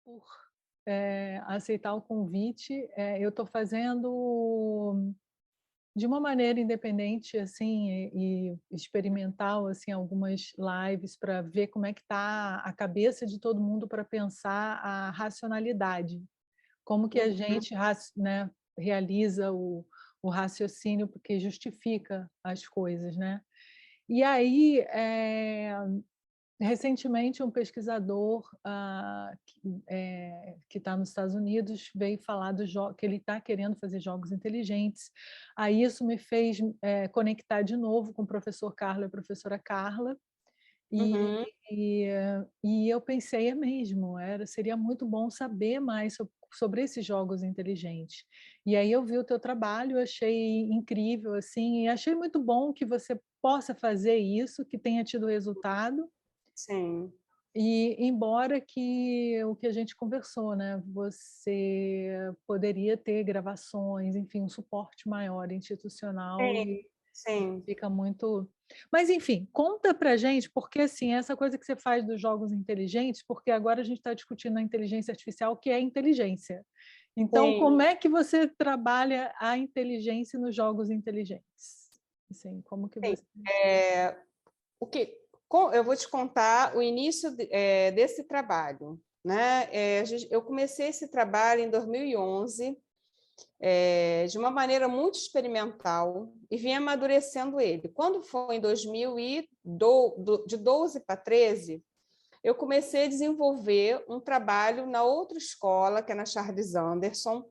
por aceitar o convite. Eu estou fazendo de uma maneira independente, assim, e experimental, assim, algumas lives para ver como é que está a cabeça de todo mundo para pensar a racionalidade, como que a Uhum. gente, né, realiza o raciocínio porque justifica as coisas, né? E aí, recentemente, um pesquisador que está nos Estados Unidos veio falar que ele está querendo fazer jogos inteligentes. Aí isso me fez conectar de novo com o professor Carlos e a professora Carla, e, Uhum. e eu pensei, é mesmo, seria muito bom saber mais sobre esses jogos inteligentes. E aí eu vi o teu trabalho, achei incrível, assim, e achei muito bom que você possa fazer isso, que tenha tido resultado. Sim. E embora que o que a gente conversou, né, você poderia ter gravações, enfim, um suporte maior institucional Sim, e sim. fica muito. Mas enfim, conta pra gente, porque assim, essa coisa que você faz dos jogos inteligentes, porque agora a gente está discutindo a inteligência artificial, que é inteligência. Então, Sim, como é que você trabalha a inteligência nos jogos inteligentes? Assim, como que sim. você. O que, eu vou te contar o início desse trabalho, né? Eu comecei esse trabalho em 2011, de uma maneira muito experimental, e vim amadurecendo ele. Quando foi em 2012, de 12 para 13, eu comecei a desenvolver um trabalho na outra escola, que é na Charles Anderson,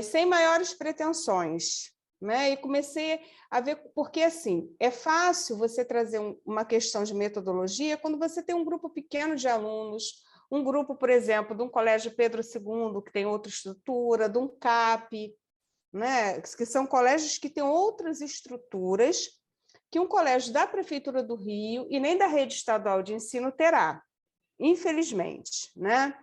sem maiores pretensões, né? E comecei a ver, porque assim, é fácil você trazer uma questão de metodologia quando você tem um grupo pequeno de alunos, um grupo, por exemplo, de um colégio Pedro II, que tem outra estrutura, de um CAP, né? Que são colégios que têm outras estruturas que um colégio da Prefeitura do Rio e nem da rede estadual de ensino terá, infelizmente, né?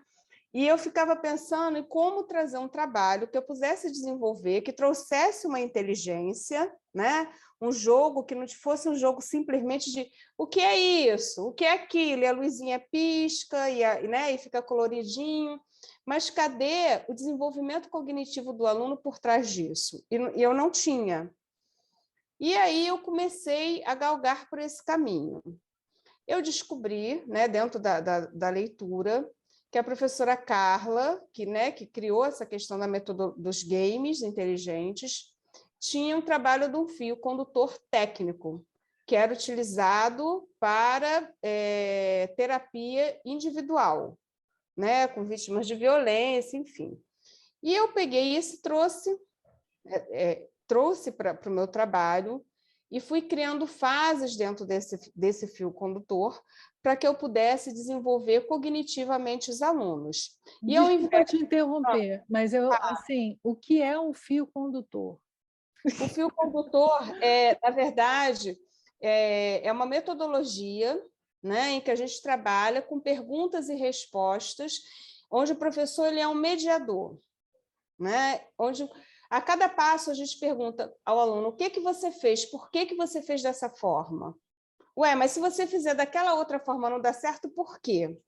E eu ficava pensando em como trazer um trabalho que eu pudesse desenvolver, que trouxesse uma inteligência, né? Um jogo que não fosse um jogo simplesmente de o que é isso, o que é aquilo, e a luzinha pisca né? E fica coloridinho. Mas cadê o desenvolvimento cognitivo do aluno por trás disso? E eu não tinha. E aí eu comecei a galgar por esse caminho. Eu descobri, né, dentro da leitura, que a professora Carla, que criou essa questão da dos games inteligentes, tinha um trabalho de um fio condutor técnico, que era utilizado para terapia individual, né, com vítimas de violência, enfim. E eu peguei isso e trouxe para o meu trabalho e fui criando fases dentro desse fio condutor para que eu pudesse desenvolver cognitivamente os alunos. E ao Desculpa invés te interromper, mas assim, o que é um fio condutor? o fio condutor na verdade, é uma metodologia, né, em que a gente trabalha com perguntas e respostas, onde o professor ele é um mediador, né? Onde a cada passo a gente pergunta ao aluno o que que você fez, por que que você fez dessa forma? Ué, mas se você fizer daquela outra forma não dá certo, por quê?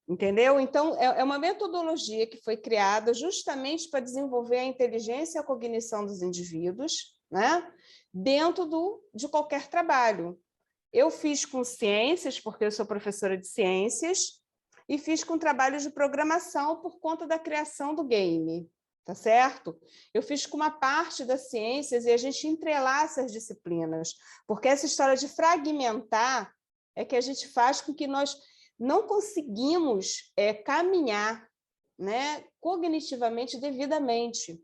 Entendeu? Então, é uma metodologia que foi criada justamente para desenvolver a inteligência e a cognição dos indivíduos, né? Dentro de qualquer trabalho. Eu fiz com ciências, porque eu sou professora de ciências, e fiz com trabalhos de programação por conta da criação do game, tá certo? Eu fiz com uma parte das ciências e a gente entrelaça as disciplinas, porque essa história de fragmentar é que a gente faz com que nós não conseguimos caminhar, né, cognitivamente devidamente.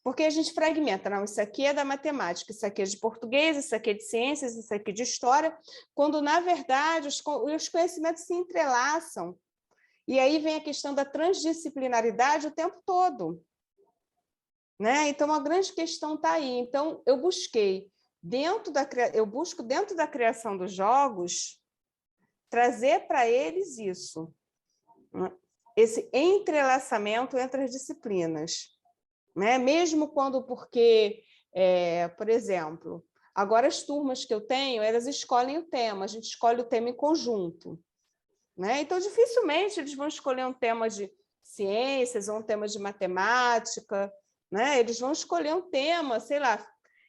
Porque a gente fragmenta, não, isso aqui é da matemática, isso aqui é de português, isso aqui é de ciências, isso aqui é de história, quando, na verdade, os conhecimentos se entrelaçam. E aí vem a questão da transdisciplinaridade o tempo todo, né? Então, a grande questão está aí. Então, eu busco dentro da criação dos jogos, trazer para eles isso, né? Esse entrelaçamento entre as disciplinas, né? Mesmo quando, porque, por exemplo, agora as turmas que eu tenho, elas escolhem o tema, a gente escolhe o tema em conjunto, né? Então, dificilmente eles vão escolher um tema de ciências ou um tema de matemática, né? Eles vão escolher um tema, sei lá,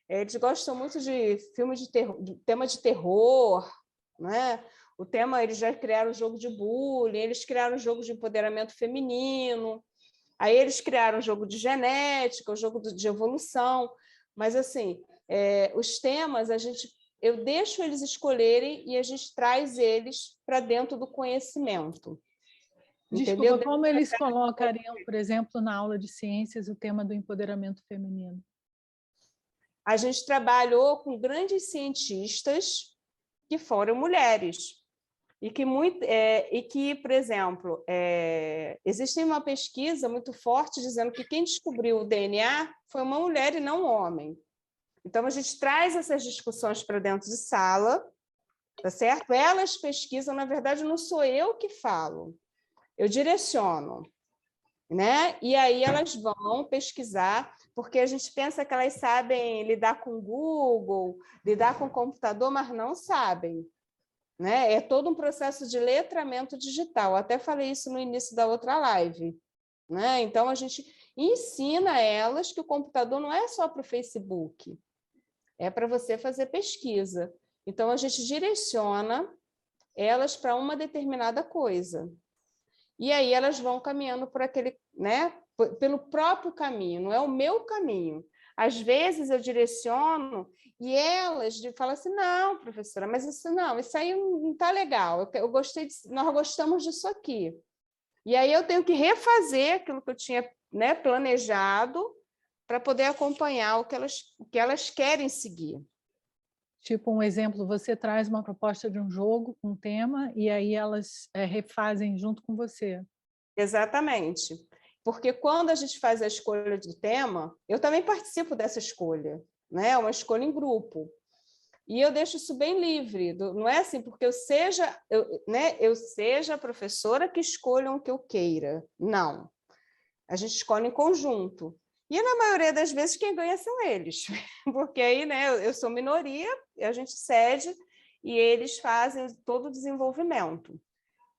eles gostam muito de filme de terror, de tema de terror, né? O tema, eles já criaram um jogo de bullying, eles criaram um jogo de empoderamento feminino, aí eles criaram um jogo de genética, um jogo de evolução, mas assim, os temas eu deixo eles escolherem e a gente traz eles para dentro do conhecimento. Desculpa, Entendeu? como eles colocariam, por exemplo, na aula de ciências, o tema do empoderamento feminino? A gente trabalhou com grandes cientistas que foram mulheres. E que, por exemplo, existe uma pesquisa muito forte dizendo que quem descobriu o DNA foi uma mulher e não um homem. Então, a gente traz essas discussões para dentro de sala, tá certo? Elas pesquisam, na verdade, não sou eu que falo, eu direciono, né? E aí elas vão pesquisar, porque a gente pensa que elas sabem lidar com o Google, lidar com o computador, mas não sabem. Né? É todo um processo de letramento digital. Eu até falei isso no início da outra live. Né? Então, a gente ensina elas que o computador não é só para o Facebook, é para você fazer pesquisa. Então, a gente direciona elas para uma determinada coisa. E aí elas vão caminhando por aquele, né? Pelo próprio caminho, não é o meu caminho. Às vezes eu direciono e elas falam assim, não, professora, mas isso aí não está legal, eu gostei, nós gostamos disso aqui. E aí eu tenho que refazer aquilo que eu tinha, né, planejado para poder acompanhar o que elas querem seguir. Tipo, um exemplo, você traz uma proposta de um jogo com um tema e aí elas refazem junto com você. Exatamente. Porque quando a gente faz a escolha do tema, eu também participo dessa escolha, né? É uma escolha em grupo. E eu deixo isso bem livre, não é assim porque eu seja a professora que escolha o que eu queira. Não. A gente escolhe em conjunto. E na maioria das vezes quem ganha são eles, porque aí, né, eu sou minoria, a gente cede e eles fazem todo o desenvolvimento.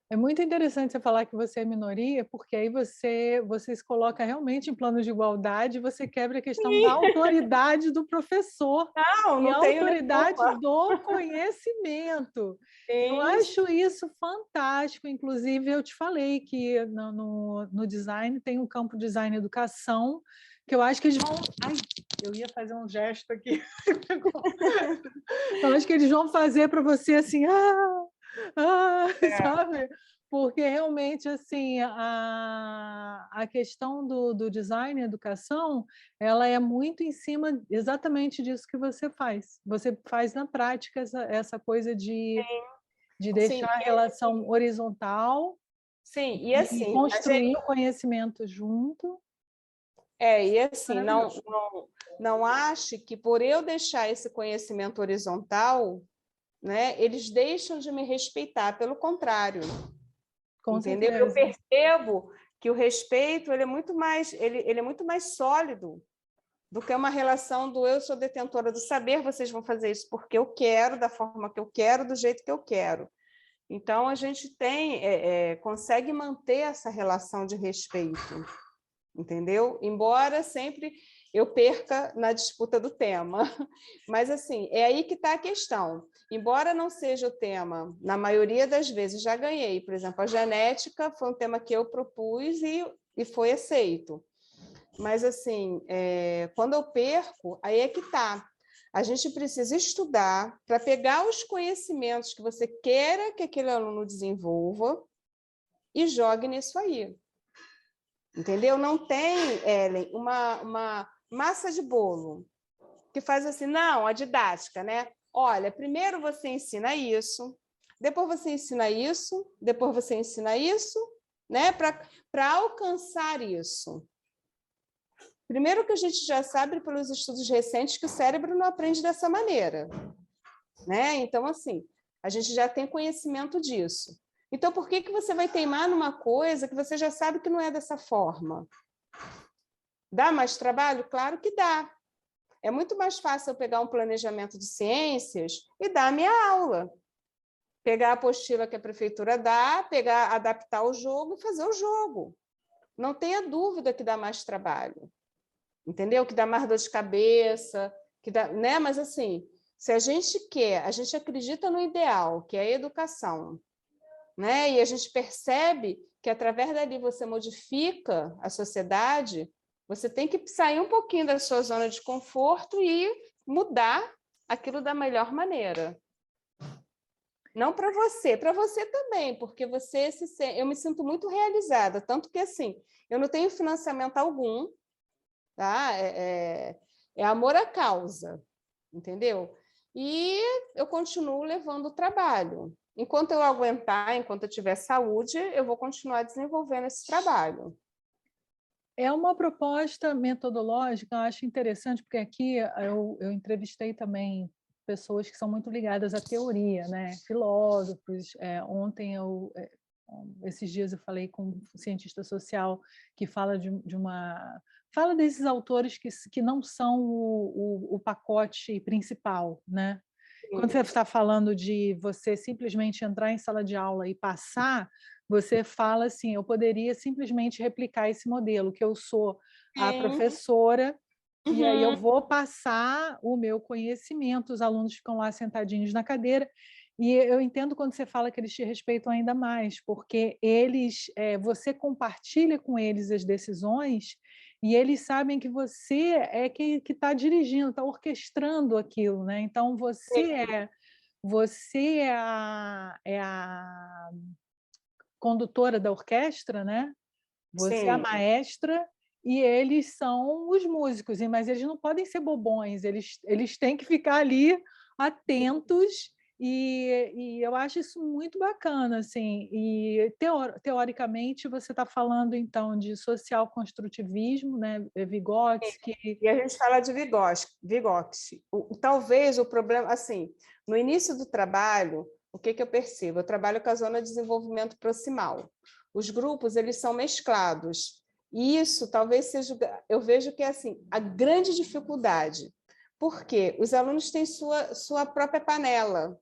É muito interessante você falar que você é minoria, porque aí você se coloca realmente em plano de igualdade, você quebra a questão da autoridade do professor e Não a tenho autoridade nenhuma. do conhecimento. Eu acho isso fantástico. Inclusive, eu te falei que no design tem um campo design educação, que eu acho que eles vão... Ai, eu ia fazer um gesto aqui. Eu acho que eles vão fazer para você assim... sabe? Porque realmente assim a questão do design e educação, ela é muito em cima exatamente disso que você faz. Você faz na prática essa coisa de Sim, deixar a relação horizontal sim, e e assim, construir o conhecimento junto. e assim, Maravilhoso. não ache que por eu deixar esse conhecimento horizontal, né, eles deixam de me respeitar, pelo contrário, Com entendeu? Eu certeza. percebo que o respeito ele é muito mais sólido do que uma relação do eu sou detentora do saber, vocês vão fazer isso porque eu quero, da forma que eu quero, do jeito que eu quero. Então, a gente consegue manter essa relação de respeito, entendeu? Embora sempre eu perca na disputa do tema. Mas, assim, é aí que está a questão. Embora não seja o tema, na maioria das vezes já ganhei. Por exemplo, a genética foi um tema que eu propus e foi aceito. Mas, assim, quando eu perco, aí é que está. A gente precisa estudar para pegar os conhecimentos que você queira que aquele aluno desenvolva e jogue nisso aí. Entendeu? Não tem, Ellen, uma massa de bolo que faz assim, não, a didática, né? Olha, primeiro você ensina isso, depois você ensina isso, depois você ensina isso, né? Para alcançar isso. Primeiro que a gente já sabe pelos estudos recentes que o cérebro não aprende dessa maneira, né? Então, assim, a gente já tem conhecimento disso. Então, por que você vai teimar numa coisa que você já sabe que não é dessa forma? Dá mais trabalho? Claro que dá. É muito mais fácil eu pegar um planejamento de ciências e dar a minha aula. pegar a apostila que a prefeitura dá, adaptar o jogo e fazer o jogo. Não tenha dúvida que dá mais trabalho, entendeu? Que dá mais dor de cabeça, que dá, né? Mas assim, se a gente quer, a gente acredita no ideal, que é a educação, né? E a gente percebe que através dali você modifica a sociedade, você tem que sair um pouquinho da sua zona de conforto e mudar aquilo da melhor maneira. Não para você também, porque eu me sinto muito realizada, tanto que assim, eu não tenho financiamento algum, tá? É amor à causa, entendeu? E eu continuo levando o trabalho. Enquanto eu aguentar, enquanto eu tiver saúde, eu vou continuar desenvolvendo esse trabalho. É uma proposta metodológica, eu acho interessante, porque aqui eu entrevistei também pessoas que são muito ligadas à teoria, né? Filósofos. Ontem, esses dias, eu falei com um cientista social que fala fala desses autores que não são o pacote principal, né? Quando você está falando de você simplesmente entrar em sala de aula e passar, você fala assim, eu poderia simplesmente replicar esse modelo, que eu sou a professora, e aí eu vou passar o meu conhecimento, os alunos ficam lá sentadinhos na cadeira, e eu entendo quando você fala que eles te respeitam ainda mais, porque você compartilha com eles as decisões e eles sabem que você é que está dirigindo, está orquestrando aquilo, né? Então, você é a condutora da orquestra, né? Você é a Sim. maestra e eles são os músicos, mas eles não podem ser bobões, eles têm que ficar ali atentos e eu acho isso muito bacana, assim. E teoricamente você está falando então de social construtivismo, né? Vygotsky. E a gente fala de Vygotsky. Talvez o problema, assim, no início do trabalho, o que eu percebo? Eu trabalho com a zona de desenvolvimento proximal. Os grupos, eles são mesclados. E isso talvez seja, eu vejo que é assim, a grande dificuldade. Porque os alunos têm sua própria panela,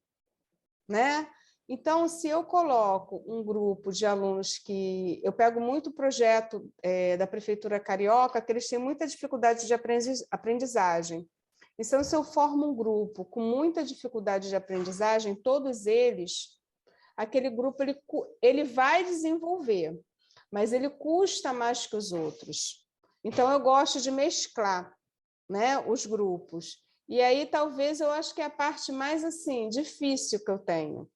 né? Então, se eu coloco um grupo de alunos que... Eu pego muito o projeto da Prefeitura Carioca, que eles têm muita dificuldade de aprendizagem. Então, se eu formo um grupo com muita dificuldade de aprendizagem, todos eles, aquele grupo ele vai desenvolver, mas ele custa mais que os outros. Então, eu gosto de mesclar, né, os grupos. E aí, talvez, eu acho que é a parte mais assim, difícil que eu tenho,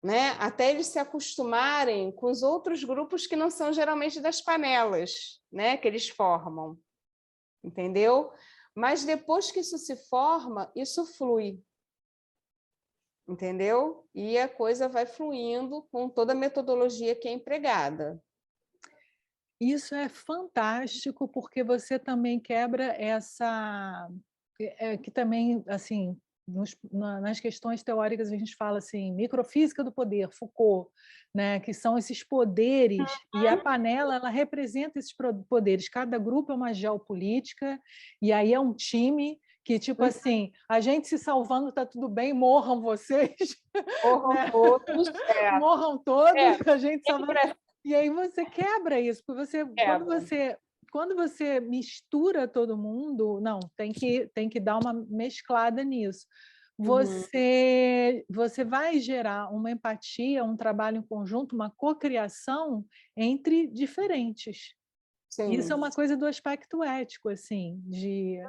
né? Até eles se acostumarem com os outros grupos que não são geralmente das panelas, né? Que eles formam, entendeu? Mas depois que isso se forma, isso flui, entendeu? E a coisa vai fluindo com toda a metodologia que é empregada. Isso é fantástico, porque você também quebra que também, assim, nas questões teóricas a gente fala assim, microfísica do poder, Foucault, né, que são esses poderes, e a panela ela representa esses poderes, cada grupo é uma geopolítica, e aí é um time que, tipo assim, a gente se salvando, está tudo bem, morram vocês, Morram né? todos. Morram todos, a gente salva... É, E aí você quebra isso, porque quando você mistura todo mundo, não, tem que dar uma mesclada nisso. Você vai gerar uma empatia, um trabalho em conjunto, uma cocriação entre diferentes. Isso é Sim. uma coisa do aspecto ético, assim, de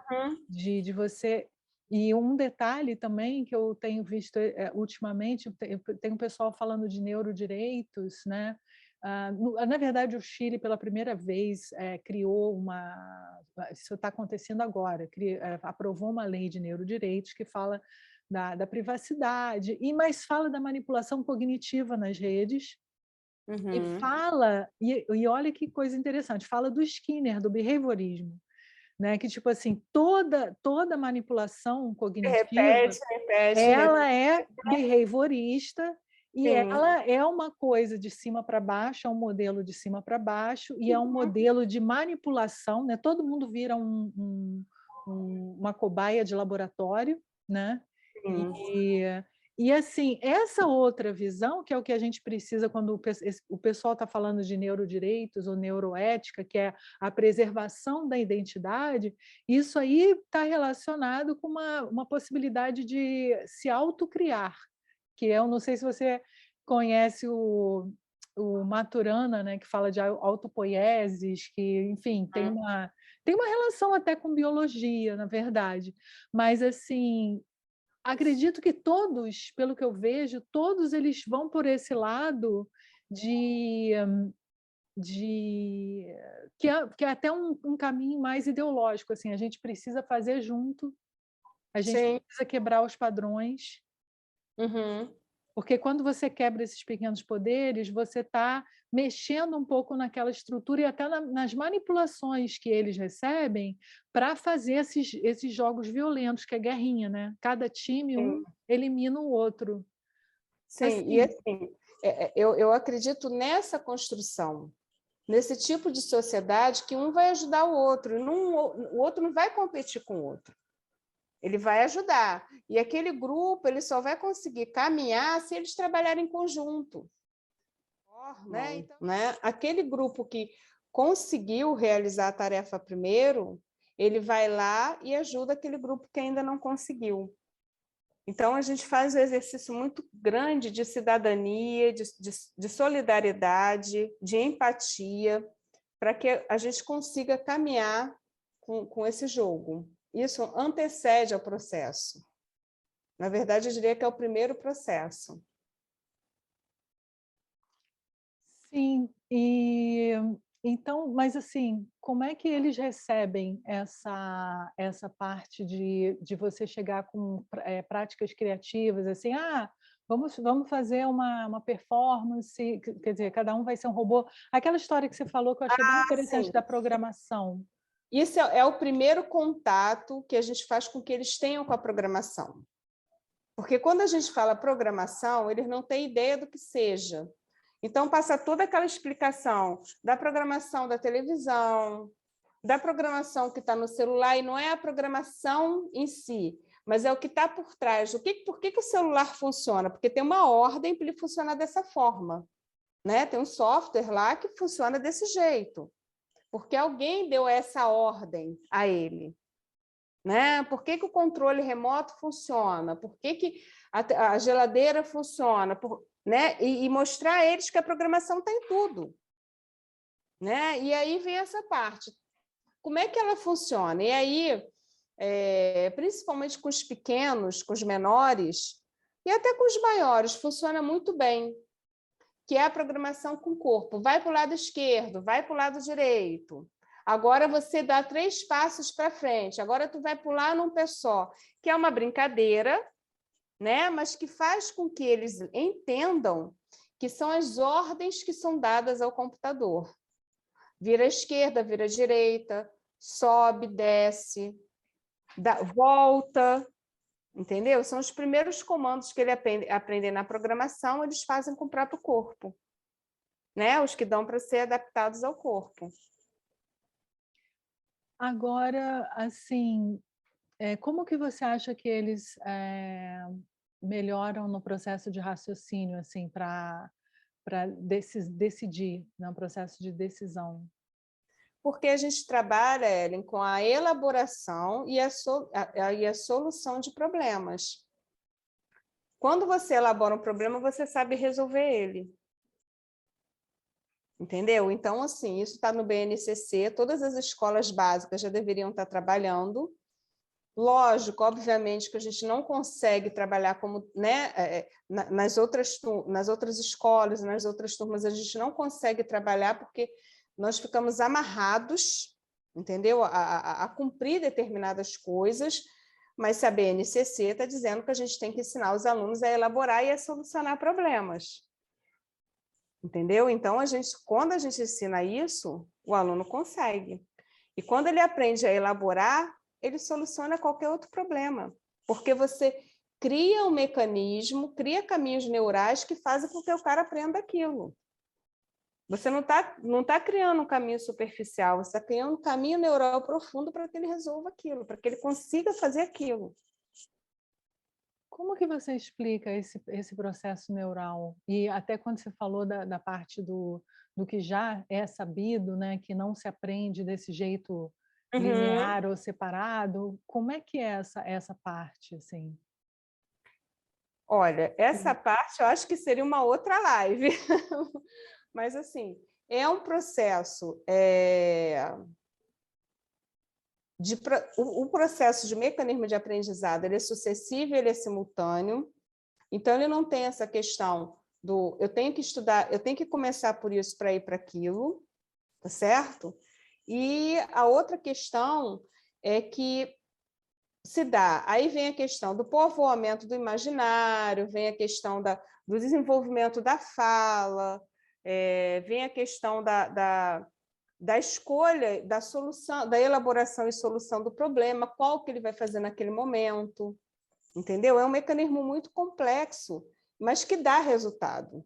você... E um detalhe também que eu tenho visto ultimamente, eu tenho pessoal falando de neurodireitos, né? Na verdade, o Chile, pela primeira vez, criou isso está acontecendo agora, aprovou uma lei de neurodireitos que fala da privacidade, mas fala da manipulação cognitiva nas redes, e olha que coisa interessante, fala do Skinner, do behaviorismo, né? Que, tipo assim, toda manipulação cognitiva, Repete. ela é behaviorista e Sim. ela é uma coisa de cima para baixo, é um modelo de cima para baixo e é um modelo de manipulação, né? Todo mundo vira uma cobaia de laboratório, né? Sim. E, assim, essa outra visão, que é o que a gente precisa quando o pessoal está falando de neurodireitos ou neuroética, que é a preservação da identidade, isso aí está relacionado com uma possibilidade de se autocriar, que eu não sei se você conhece o Maturana, né, que fala de autopoieses, que, enfim, tem uma relação até com biologia, na verdade. Mas, assim, acredito que todos, pelo que eu vejo, todos eles vão por esse lado de de que é até um caminho mais ideológico, assim, a gente precisa fazer junto, a gente Sim. precisa quebrar os padrões, Uhum. porque quando você quebra esses pequenos poderes, você está mexendo um pouco naquela estrutura e até nas manipulações que eles recebem para fazer esses jogos violentos, que é guerrinha, né? Cada time, um Sim. elimina o outro. Sim, e Assim, assim, eu acredito nessa construção, nesse tipo de sociedade que um vai ajudar o outro, e o outro não vai competir com o outro, ele vai ajudar. E aquele grupo ele só vai conseguir caminhar se eles trabalharem em conjunto. Né? Então, né? Aquele grupo que conseguiu realizar a tarefa primeiro, ele vai lá e ajuda aquele grupo que ainda não conseguiu. Então, a gente faz um exercício muito grande de cidadania, de solidariedade, de empatia, para que a gente consiga caminhar com esse jogo. Isso antecede ao processo. Na verdade, eu diria que é o primeiro processo. sim, e então, mas assim, como é que eles recebem essa parte de você chegar com práticas criativas, assim, vamos fazer uma performance, quer dizer, cada um vai ser um robô. Aquela história que você falou que eu achei bem interessante Sim. da programação. Isso é o primeiro contato que a gente faz com que eles tenham com a programação. Porque quando a gente fala programação, eles não têm ideia do que seja. Então, passa toda aquela explicação da programação da televisão, da programação que está no celular, e não é a programação em si, mas é o que está por trás. Por que o celular funciona? Porque tem uma ordem para ele funcionar dessa forma. Né? Tem um software lá que funciona desse jeito. Porque alguém deu essa ordem a ele. Né? Por que o controle remoto funciona? Por que a geladeira funciona? Né? E mostrar a eles que a programação tem tudo. Né? E aí vem essa parte. Como é que ela funciona? E aí, principalmente com os pequenos, com os menores, e até com os maiores, funciona muito bem, que é a programação com o corpo. Vai para o lado esquerdo, vai para o lado direito. Agora você dá 3 passos para frente, agora tu vai pular num pé só, que é uma brincadeira, né? Mas que faz com que eles entendam que são as ordens que são dadas ao computador. Vira à esquerda, vira à direita, sobe, desce, volta, entendeu? São os primeiros comandos que ele aprende na programação, eles fazem com o próprio corpo, né? Os que dão para ser adaptados ao corpo. Agora, assim, como que você acha que eles melhoram no processo de raciocínio, assim, para decidir, no processo de decisão? Porque a gente trabalha, Ellen, com a elaboração e a solução de problemas. Quando você elabora um problema, você sabe resolver ele. Entendeu? Então, assim, isso está no BNCC, todas as escolas básicas já deveriam estar trabalhando. Lógico, obviamente, que a gente não consegue trabalhar como, né, nas outras escolas, nas outras turmas, a gente não consegue trabalhar porque nós ficamos amarrados, entendeu? A cumprir determinadas coisas, mas se a BNCC está dizendo que a gente tem que ensinar os alunos a elaborar e a solucionar problemas. Entendeu? Então, quando a gente ensina isso, o aluno consegue. E quando ele aprende a elaborar, ele soluciona qualquer outro problema. Porque você cria um mecanismo, cria caminhos neurais que fazem com que o cara aprenda aquilo. Você não tá criando um caminho superficial, você está criando um caminho neural profundo para que ele resolva aquilo, para que ele consiga fazer aquilo. Como que você explica esse processo neural? E até quando você falou da parte do que já é sabido, né, que não se aprende desse jeito Uhum. linear ou separado, como é que é essa parte, assim? Olha, essa Sim. parte eu acho que seria uma outra live. Mas, assim, é um processo o processo de mecanismo de aprendizado, ele é sucessivo, ele é simultâneo, então ele não tem essa questão do eu tenho que estudar, eu tenho que começar por isso para ir para aquilo, tá certo? E a outra questão é que se dá, aí vem a questão do povoamento do imaginário, vem a questão do desenvolvimento da fala, vem a questão da escolha, da solução, da elaboração e solução do problema, qual que ele vai fazer naquele momento, entendeu? É um mecanismo muito complexo, mas que dá resultado.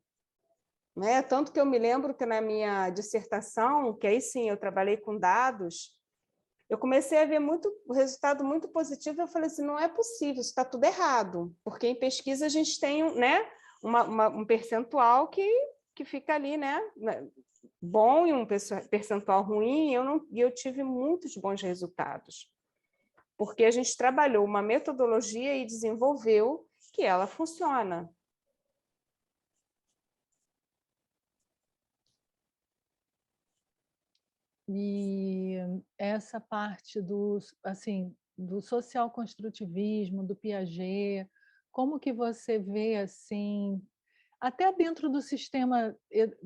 Né? Tanto que eu me lembro que na minha dissertação, que aí sim eu trabalhei com dados, eu comecei a ver o resultado muito positivo, eu falei assim, não é possível, isso está tudo errado, porque em pesquisa a gente tem, né, um percentual que fica ali, né, bom e um percentual ruim, e eu tive muitos bons resultados, porque a gente trabalhou uma metodologia e desenvolveu que ela funciona. E essa parte assim, do social construtivismo, do Piaget, como que você vê assim, até dentro do sistema,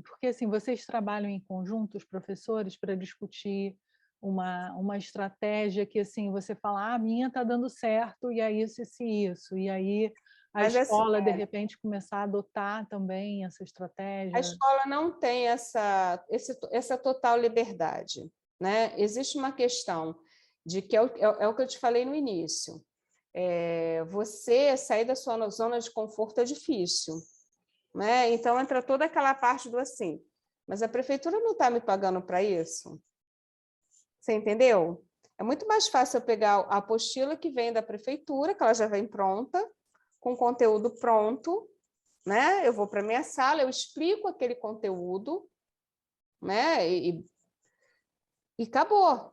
porque assim, vocês trabalham em conjunto, os professores, para discutir uma estratégia que assim, você fala, ah, a minha está dando certo, e é isso, isso. E aí a Mas assim, escola, de repente, começar a adotar também essa a estratégia. escola não tem essa total liberdade, né? Existe uma questão de que é o que eu te falei no início. Você sair da sua zona de conforto é difícil, né? Então entra toda aquela parte do assim, mas a prefeitura não está me pagando para isso, você entendeu? É muito mais fácil eu pegar a apostila que vem da prefeitura, que ela já vem pronta, com conteúdo pronto, né? Eu vou para minha sala, eu explico aquele conteúdo, né? E acabou.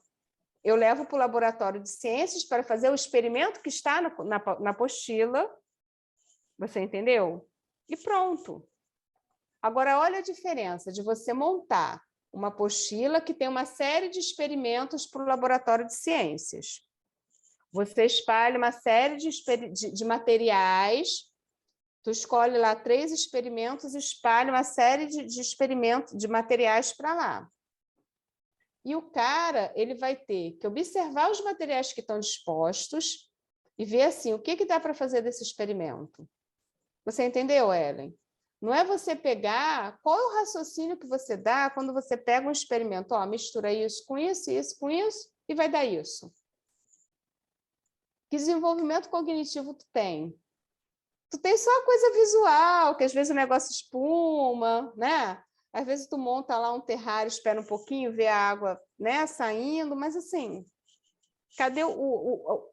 Eu levo para o laboratório de ciências para fazer o experimento que está na apostila, você entendeu? E pronto. Agora, olha a diferença de você montar uma apostila que tem uma série de experimentos para o laboratório de ciências. Você espalha uma série de materiais, tu escolhe lá 3 experimentos e espalha uma série de experimentos, de materiais para lá. E o cara, ele vai ter que observar os materiais que estão dispostos e ver assim, o que dá para fazer desse experimento. Você entendeu, Ellen? Não é você pegar, qual é o raciocínio que você dá quando você pega um experimento, ó, mistura isso, com isso e vai dar isso. Que desenvolvimento cognitivo tu tem? Tu tem só a coisa visual, que às vezes o negócio espuma, né? Às vezes tu monta lá um terrário, espera um pouquinho, vê a água, né, saindo, mas assim, cadê o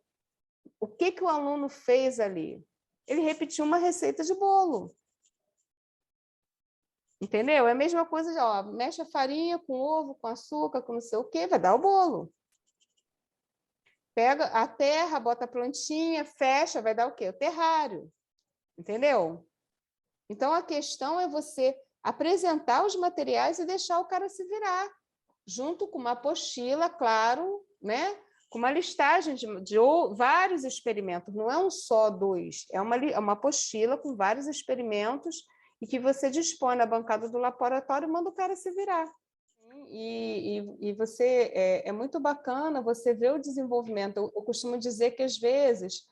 que o aluno fez ali? Ele repetiu uma receita de bolo. Entendeu? É a mesma coisa, ó, mexe a farinha com ovo, com açúcar, com não sei o quê, vai dar o bolo. Pega a terra, bota a plantinha, fecha, vai dar o quê? O terrário. Entendeu? Então, a questão é você apresentar os materiais e deixar o cara se virar, junto com uma apostila, claro, né? Com uma listagem de vários experimentos, não é um só, 2, é uma apostila com vários experimentos e que você dispõe na bancada do laboratório e manda o cara se virar. E você é muito bacana você ver o desenvolvimento. Eu costumo dizer que, às vezes,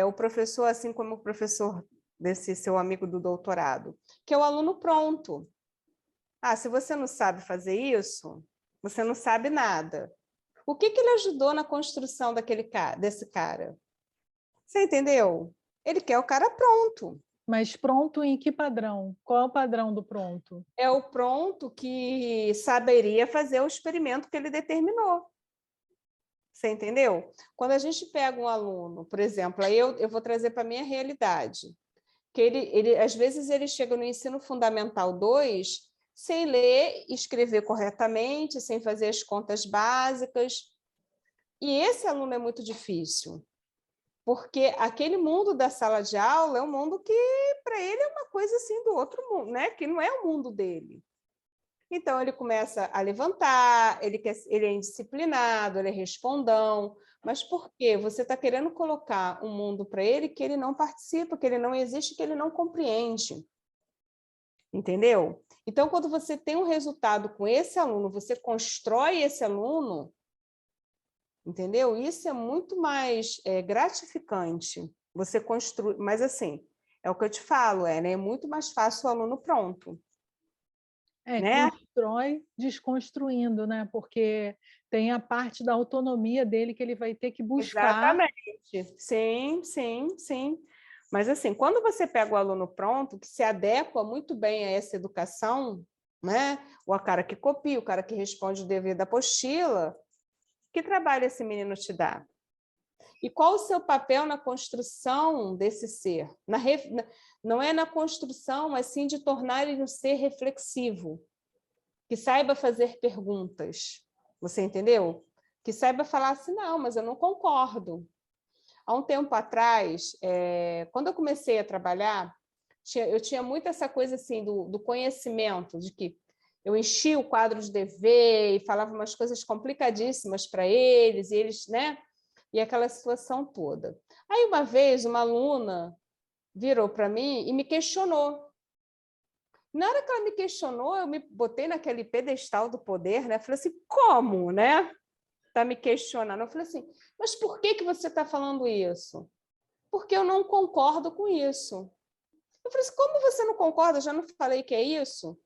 o professor, assim como o professor desse seu amigo do doutorado, que é o aluno pronto. Ah, se você não sabe fazer isso, você não sabe nada. O que ele ajudou na construção desse cara? Você entendeu? Ele quer o cara pronto. Mas pronto em que padrão? Qual é o padrão do pronto? É o pronto que saberia fazer o experimento que ele determinou. Você entendeu? Quando a gente pega um aluno, por exemplo, aí eu vou trazer para a minha realidade, que às vezes ele chega no ensino fundamental 2 sem ler e escrever corretamente, sem fazer as contas básicas. E esse aluno é muito difícil, porque aquele mundo da sala de aula é um mundo que, para ele, é uma coisa assim do outro mundo, né? Que não é o mundo dele. Então, ele começa a levantar, ele é indisciplinado, ele é respondão. Mas por quê? Você está querendo colocar um mundo para ele que ele não participa, que ele não existe, que ele não compreende. Entendeu? Então, quando você tem um resultado com esse aluno, você constrói esse aluno, entendeu? Isso é muito mais gratificante. Você construi, mas assim, é o que eu te falo, né? É muito mais fácil o aluno pronto. Né? Constrói desconstruindo, né? Porque tem a parte da autonomia dele que ele vai ter que buscar. Exatamente. Sim, sim, sim. Mas assim, quando você pega o aluno pronto, que se adequa muito bem a essa educação, né? O cara que copia, o cara que responde o dever da apostila, que trabalho esse menino te dá? E qual o seu papel na construção desse ser? Não é na construção, mas sim de tornar ele um ser reflexivo, que saiba fazer perguntas. Você entendeu? Que saiba falar assim, não, mas eu não concordo. Há um tempo atrás, quando eu comecei a trabalhar, eu tinha muito essa coisa assim do conhecimento, de que eu enchia o quadro de dever e falava umas coisas complicadíssimas para eles, e eles, né? E aquela situação toda. Aí, uma vez, uma aluna virou para mim e me questionou. Na hora que ela me questionou, eu me botei naquele pedestal do poder, né? Falei assim, como, né? Tá me questionando. Eu falei assim, mas por que você está falando isso? Porque eu não concordo com isso. Eu falei assim, como você não concorda? Eu já não falei que é isso?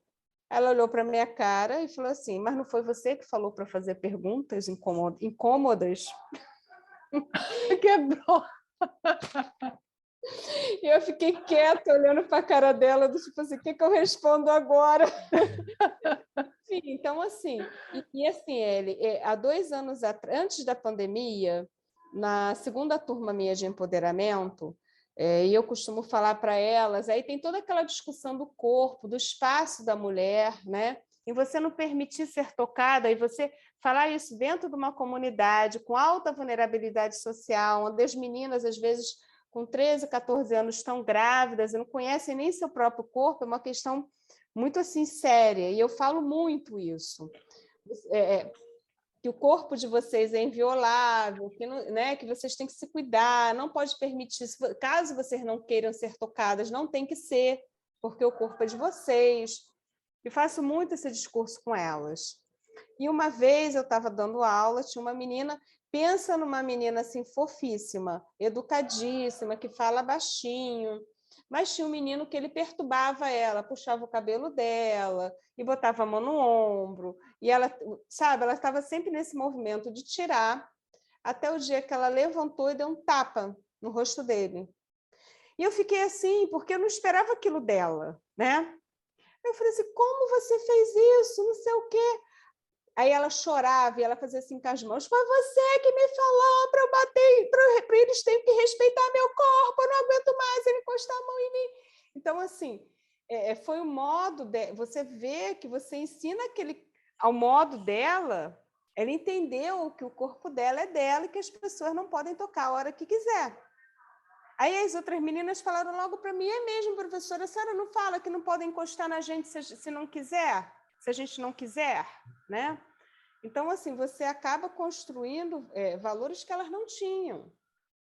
Ela olhou para minha cara e falou assim, mas não foi você que falou para fazer perguntas incômodas? Quebrou. E eu fiquei quieta, olhando para a cara dela, do tipo assim, o que eu respondo agora? Enfim, então, assim, assim, há 2 anos antes da pandemia, na segunda turma minha de empoderamento, e eu costumo falar para elas, aí tem toda aquela discussão do corpo, do espaço da mulher, né? E você não permitir ser tocada, e você falar isso dentro de uma comunidade com alta vulnerabilidade social, onde as meninas, às vezes, com 13, 14 anos, estão grávidas e não conhecem nem seu próprio corpo, é uma questão muito assim séria, e eu falo muito isso. Que o corpo de vocês é inviolável, que, não, né, que vocês têm que se cuidar, não pode permitir, caso vocês não queiram ser tocadas, não tem que ser, porque o corpo é de vocês. E faço muito esse discurso com elas. E uma vez eu estava dando aula, tinha uma menina, pensa numa menina assim fofíssima, educadíssima, que fala baixinho, mas tinha um menino que ele perturbava ela, puxava o cabelo dela e botava a mão no ombro, e ela, sabe, ela estava sempre nesse movimento de tirar, até o dia que ela levantou e deu um tapa no rosto dele. E eu fiquei assim, porque eu não esperava aquilo dela, né? Eu falei assim, como você fez isso? Não sei o quê. Aí ela chorava e ela fazia assim com as mãos, foi você que me falou para eu bater, para eles terem que respeitar meu corpo, eu não aguento mais ele encostar a mão em mim. Então, assim, foi o modo, você vê que você ensina ao modo dela, ela entendeu que o corpo dela é dela e que as pessoas não podem tocar a hora que quiser. Aí as outras meninas falaram logo para mim, é mesmo, professora, a senhora não fala que não podem encostar na gente se não quiser? Se a gente não quiser, né? Então, assim, você acaba construindo valores que elas não tinham.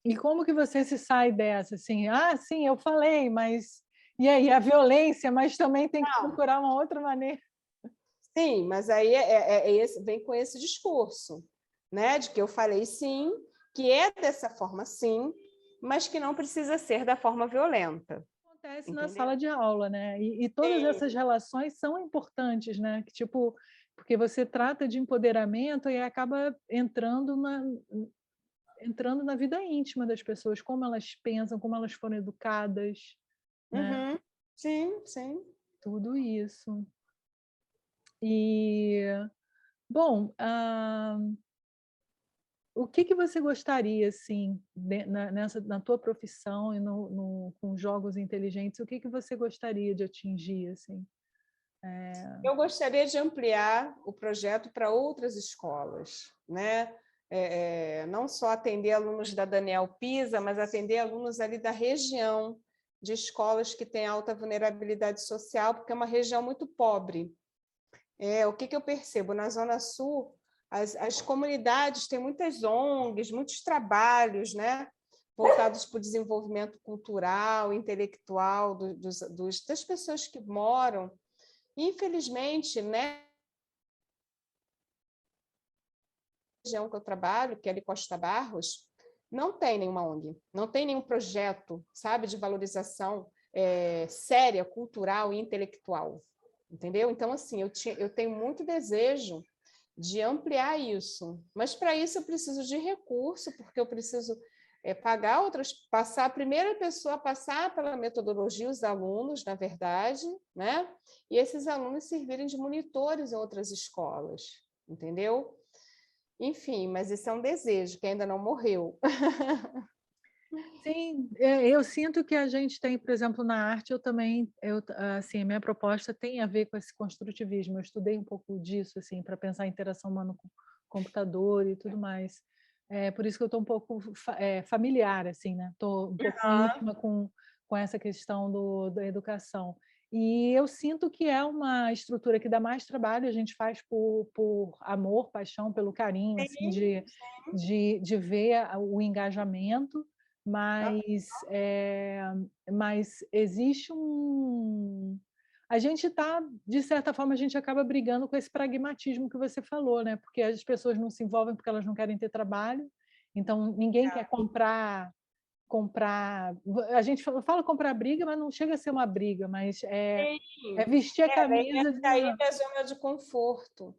E como que você se sai dessa? Assim, sim, eu falei, mas... E aí, a violência, mas também tem que procurar uma outra maneira. Sim, mas aí vem com esse discurso, né? De que eu falei sim, que é dessa forma sim, mas que não precisa ser da forma violenta. Acontece Entendeu? na sala de aula, né? E todas essas relações são importantes, né? Que, tipo, porque você trata de empoderamento e acaba entrando na vida íntima das pessoas, como elas pensam, como elas foram educadas, né? Uhum. Sim, sim. Tudo isso. E, bom, o que que você gostaria, assim, na tua profissão e com jogos inteligentes, o que que você gostaria de atingir, assim? Eu gostaria de ampliar o projeto para outras escolas, né? Não só atender alunos da Daniel Pisa, mas atender alunos ali da região, de escolas que têm alta vulnerabilidade social, porque é uma região muito pobre. O que eu percebo? Na Zona Sul, as comunidades têm muitas ONGs, muitos trabalhos, né? Voltados para o desenvolvimento cultural, intelectual das pessoas que moram. Infelizmente, né, na região que eu trabalho, que é ali Costa Barros, não tem nenhuma ONG, não tem nenhum projeto, sabe, de valorização séria, cultural e intelectual, entendeu? Então, assim, eu tenho muito desejo de ampliar isso, mas para isso eu preciso de recurso, porque eu preciso pagar passar a primeira pessoa a passar pela metodologia, os alunos, na verdade, né? E esses alunos servirem de monitores em outras escolas, entendeu? Enfim, mas isso é um desejo que ainda não morreu. Sim, eu sinto que a gente tem, por exemplo, na arte, assim, a minha proposta tem a ver com esse construtivismo. Eu estudei um pouco disso, assim, para pensar a interação humana com computador e tudo mais. Por isso que eu estou um pouco familiar, assim, né? Estou um pouco íntima com essa questão da educação. E eu sinto que é uma estrutura que dá mais trabalho, a gente faz por amor, paixão, pelo carinho, assim, Sim. de ver o engajamento, mas existe a gente está, de certa forma, a gente acaba brigando com esse pragmatismo que você falou, né? Porque as pessoas não se envolvem porque elas não querem ter trabalho, então ninguém quer comprar. A gente fala comprar briga, mas não chega a ser uma briga, mas é vestir a camisa de Sair da zona de conforto,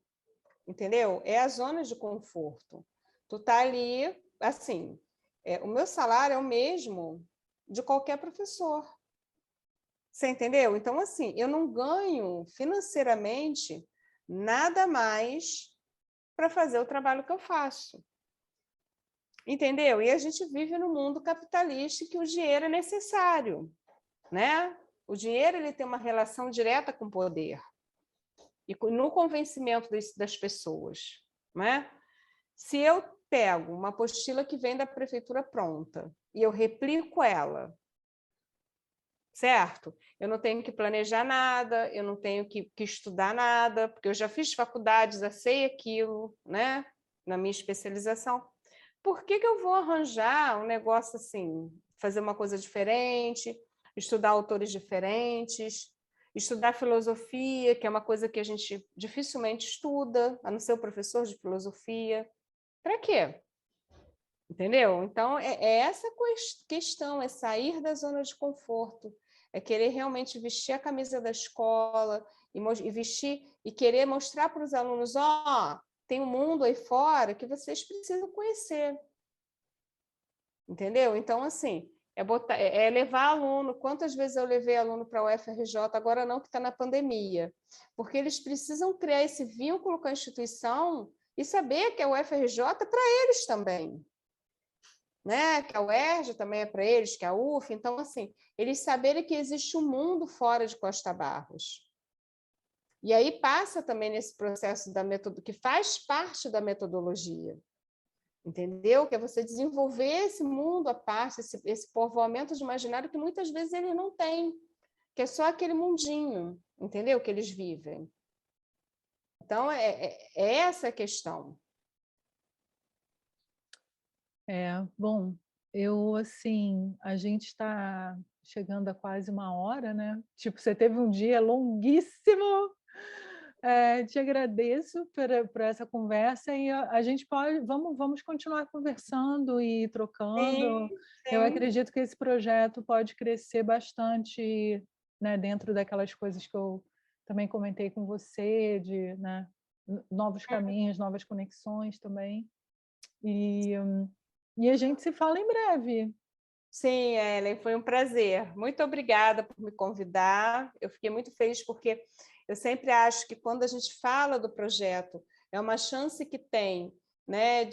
entendeu? É a zona de conforto. Tu tá ali, assim, o meu salário é o mesmo de qualquer professor. Você entendeu? Então, assim, eu não ganho financeiramente nada mais para fazer o trabalho que eu faço. Entendeu? E a gente vive no mundo capitalista que o dinheiro é necessário, né? O dinheiro ele tem uma relação direta com o poder e no convencimento das pessoas, né? Se eu pego uma apostila que vem da prefeitura pronta e eu replico ela, certo? Eu não tenho que planejar nada, eu não tenho que estudar nada, porque eu já fiz faculdade, já sei aquilo, né? Na minha especialização. Por que eu vou arranjar um negócio assim, fazer uma coisa diferente, estudar autores diferentes, estudar filosofia, que é uma coisa que a gente dificilmente estuda, a não ser o professor de filosofia? Para quê? Entendeu? Então, é essa questão, é sair da zona de conforto, é querer realmente vestir a camisa da escola e vestir e querer mostrar para os alunos, tem um mundo aí fora que vocês precisam conhecer. Entendeu? Então, assim, é levar aluno. Quantas vezes eu levei aluno para a UFRJ, agora não, que está na pandemia, porque eles precisam criar esse vínculo com a instituição e saber que a UFRJ é para eles também. Né? Que a UERJ também é para eles, que a UF. Então, assim, eles saberem que existe um mundo fora de Costa Barros. E aí passa também nesse processo que faz parte da metodologia. Entendeu? Que é você desenvolver esse mundo à parte, esse povoamento de imaginário que muitas vezes ele não tem, que é só aquele mundinho, entendeu? Que eles vivem. Então, é essa a questão. Bom, assim, a gente está chegando a quase 1 hora, né? Tipo, você teve um dia longuíssimo. Te agradeço por essa conversa e a gente vamos continuar conversando e trocando. Sim, Eu sim. acredito que esse projeto pode crescer bastante, né, dentro daquelas coisas que eu também comentei com você, de, né, novos caminhos, novas conexões também. E a gente se fala em breve. Sim, Ellen, foi um prazer. Muito obrigada por me convidar. Eu fiquei muito feliz porque eu sempre acho que quando a gente fala do projeto, é uma chance que tem né,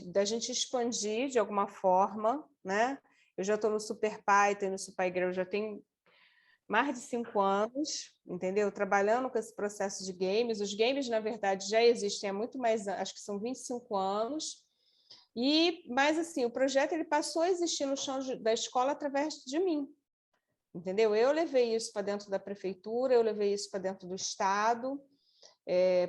da gente expandir de alguma forma, né? Eu já estou no Super Python, no SuperGraph, já tenho mais de 5 anos, entendeu? Trabalhando com esse processo de games. Os games, na verdade, já existem há muito mais, acho que são 25 anos. Mas assim, o projeto ele passou a existir no chão da escola através de mim, entendeu? Eu levei isso para dentro da prefeitura, eu levei isso para dentro do estado,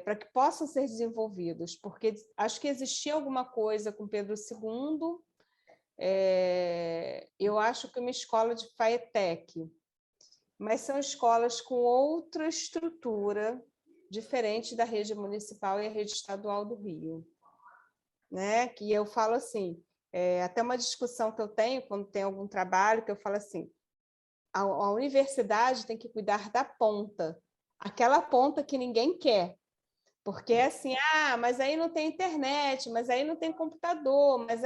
para que possam ser desenvolvidos, porque acho que existia alguma coisa com Pedro II. Eu acho que uma escola de FATEC, mas são escolas com outra estrutura diferente da rede municipal e a rede estadual do Rio, né? Que eu falo assim, até uma discussão que eu tenho quando tem algum trabalho, que eu falo assim, a universidade tem que cuidar da ponta, aquela ponta que ninguém quer, porque é assim, mas aí não tem internet, mas aí não tem computador, mas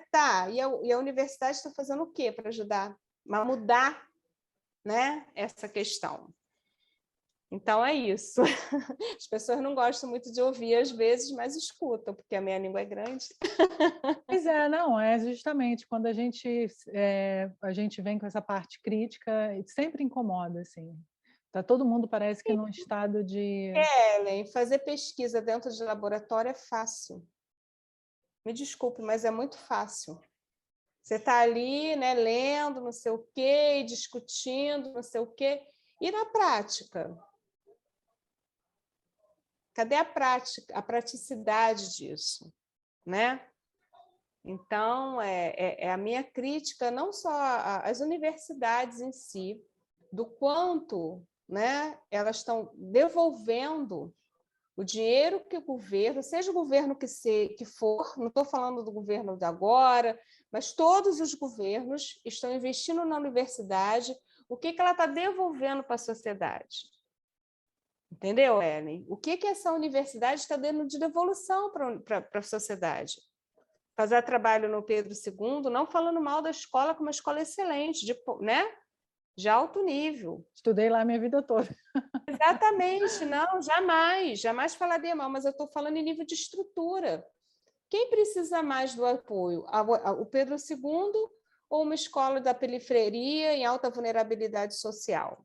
tá, e a universidade está fazendo o quê para ajudar a mudar, né, essa questão? Então é isso. As pessoas não gostam muito de ouvir às vezes, mas escutam, porque a minha língua é grande. Pois é, não, é justamente quando a gente vem com essa parte crítica, sempre incomoda, assim. Tá todo mundo parece que num estado de... Ellen, fazer pesquisa dentro de laboratório é fácil. Me desculpe, mas é muito fácil. Você está ali, né, lendo, não sei o quê, discutindo, não sei o quê. E na prática? Cadê a prática, a praticidade disso, né? Então, é a minha crítica não só às universidades em si, do quanto, né, elas estão devolvendo o dinheiro que o governo, seja o governo que for, não estou falando do governo de agora, mas todos os governos estão investindo na universidade, o que ela está devolvendo para a sociedade? Entendeu, Ellen? O que essa universidade está dando de devolução para a sociedade? Fazer trabalho no Pedro II, não falando mal da escola, como uma escola excelente, né? De alto nível. Estudei lá a minha vida toda. Exatamente, não, jamais falaria mal, mas eu estou falando em nível de estrutura. Quem precisa mais do apoio? O Pedro II ou uma escola da periferia em alta vulnerabilidade social?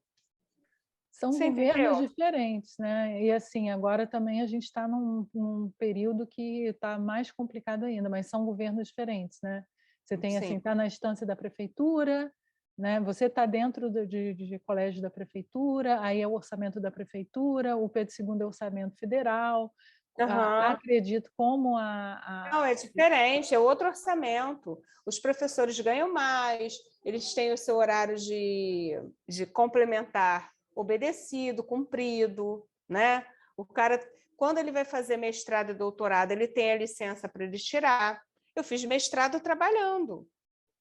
São Você governos entendeu? diferentes, né? E assim, agora também a gente está num período que está mais complicado ainda, mas são governos diferentes, né? Você tem assim, Sim. está na instância da prefeitura, né? Você está dentro de colégio da prefeitura, aí é o orçamento da prefeitura, o Pedro II é orçamento federal. Uhum. Acredito como Não, é diferente, é outro orçamento. Os professores ganham mais, eles têm o seu horário de complementar obedecido, cumprido, né? O cara, quando ele vai fazer mestrado e doutorado, ele tem a licença para ele tirar. Eu fiz mestrado trabalhando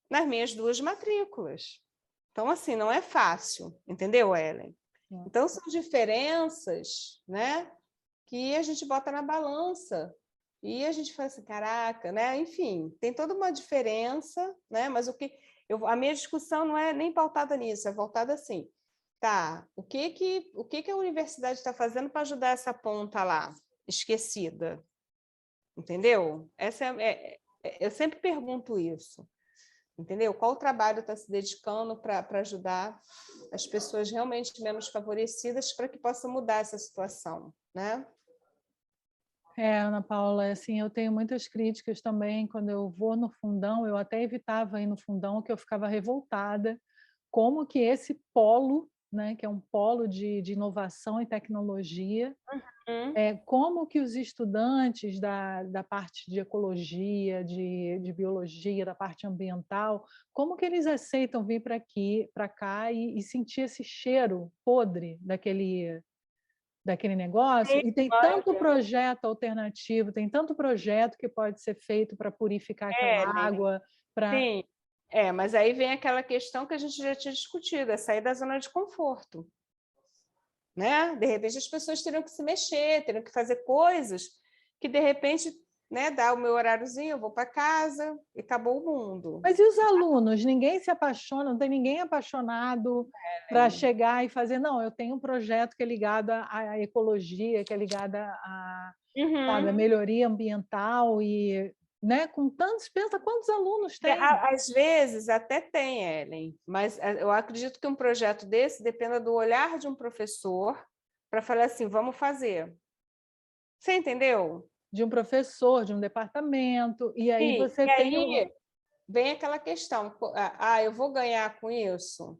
nas minhas 2 matrículas. Então, assim, não é fácil, entendeu, Ellen? Então, são diferenças, né, que a gente bota na balança e a gente fala assim, caraca, né? Enfim, tem toda uma diferença, né? Mas a minha discussão não é nem pautada nisso, é voltada assim, tá? O que a universidade está fazendo para ajudar essa ponta lá, esquecida? Entendeu? Eu sempre pergunto isso, entendeu? Qual o trabalho está se dedicando para ajudar as pessoas realmente menos favorecidas para que possa mudar essa situação, né? Ana Paula, assim, eu tenho muitas críticas também quando eu vou no fundão, eu até evitava ir no fundão, que eu ficava revoltada, como que esse polo, né, que é um polo de inovação e tecnologia, como que os estudantes da parte de ecologia, de biologia, da parte ambiental, como que eles aceitam vir para cá e sentir esse cheiro podre daquele negócio, e tem tanto projeto alternativo, tem tanto projeto que pode ser feito para purificar aquela água, para... Sim, mas aí vem aquela questão que a gente já tinha discutido, é sair da zona de conforto, né? De repente as pessoas teriam que se mexer, teriam que fazer coisas que de repente né, dar o meu horáriozinho, eu vou para casa e acabou o mundo. Mas e os alunos? Ninguém se apaixona, não tem ninguém apaixonado para chegar e fazer, não, eu tenho um projeto que é ligado à ecologia, que é ligado à, sabe, à melhoria ambiental e, né, com tantos, pensa quantos alunos tem. Às vezes até tem, Ellen, mas eu acredito que um projeto desse dependa do olhar de um professor para falar assim, vamos fazer. Você entendeu? De um professor, de um departamento, e aí Sim, você e tem aí vem aquela questão, eu vou ganhar com isso?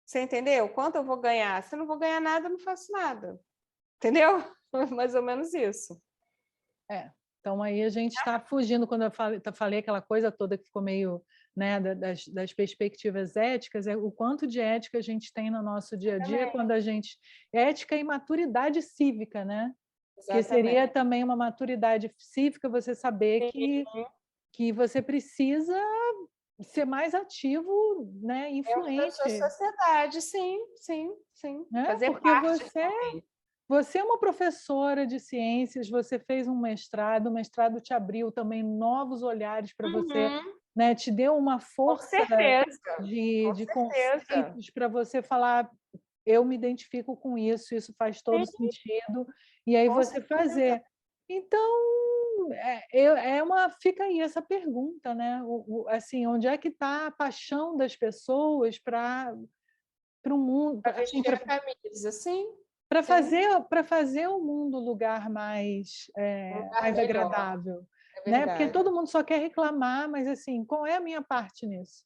Você entendeu? Quanto eu vou ganhar? Se eu não vou ganhar nada, eu não faço nada. Entendeu? Mais ou menos isso. Então, aí a gente está fugindo, quando eu falei aquela coisa toda que ficou meio, né, das perspectivas éticas, é o quanto de ética a gente tem no nosso dia a dia, quando a gente... Ética e maturidade cívica, né? Que seria também uma maturidade cívica você saber que você precisa ser mais ativo, né, influente. Da sua sociedade, sim, sim, sim. Né? Fazer Porque parte você é uma professora de ciências, você fez um mestrado, o mestrado te abriu também novos olhares para você, né? Te deu uma força de conceitos para você falar, eu me identifico com isso faz todo sentido, e aí você fazer. Então, fica aí essa pergunta, né? Assim, onde é que está a paixão das pessoas para o mundo, assim, vestir a camisa, sim. para fazer o mundo um lugar mais, mais melhor, agradável, é né? Porque verdade. todo mundo só quer reclamar, mas assim, qual é a minha parte nisso?